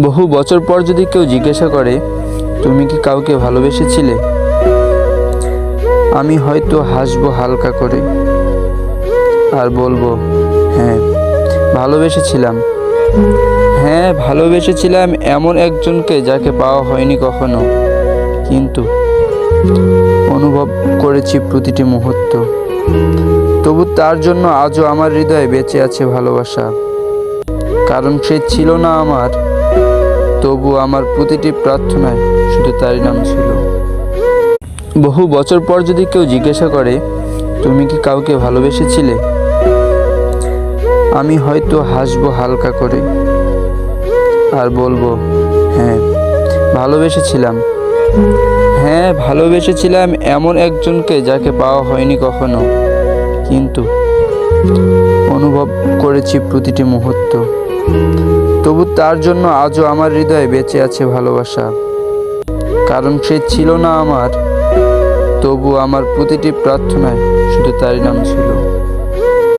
বহু বছর পর যদি কেউ জিজ্ঞাসা করে তুমি কি কাউকে ভালোবেসেছিলে, আমি হয়তো হাসবো হালকা করে আর বলবো হ্যাঁ ভালোবেসেছিলাম। হ্যাঁ ভালোবেসেছিলাম এমন একজনকে যাকে পাওয়া হয়নি কখনো, কিন্তু অনুভব করেছি প্রতিটি মুহূর্ত। তবু তার জন্য আজও আমার হৃদয়ে বেঁচে আছে ভালোবাসা। কারণ সে ছিল না আমার, তবু আমার প্রতিটি প্রার্থনায় শুধু তারই নাম ছিল। বহু বছর পর যদি কেউ জিজ্ঞাসা করে তুমি কি কাউকে ভালোবেসেছিলে, আমি হয়তো হাসবো হালকা করে আর বলবো হ্যাঁ ভালোবেসেছিলাম। হ্যাঁ ভালোবেসেছিলাম এমন একজনকে যাকে পাওয়া হয়নি কখনো, কিন্তু অনুভব করেছি প্রতিটি মুহূর্ত। তবু তার জন্য আজও আমার হৃদয়ে বেঁচে আছে ভালোবাসা। কারণ সে ছিল না আমার, তবু আমার প্রতিটি প্রার্থনায় শুধু তারই নাম ছিল।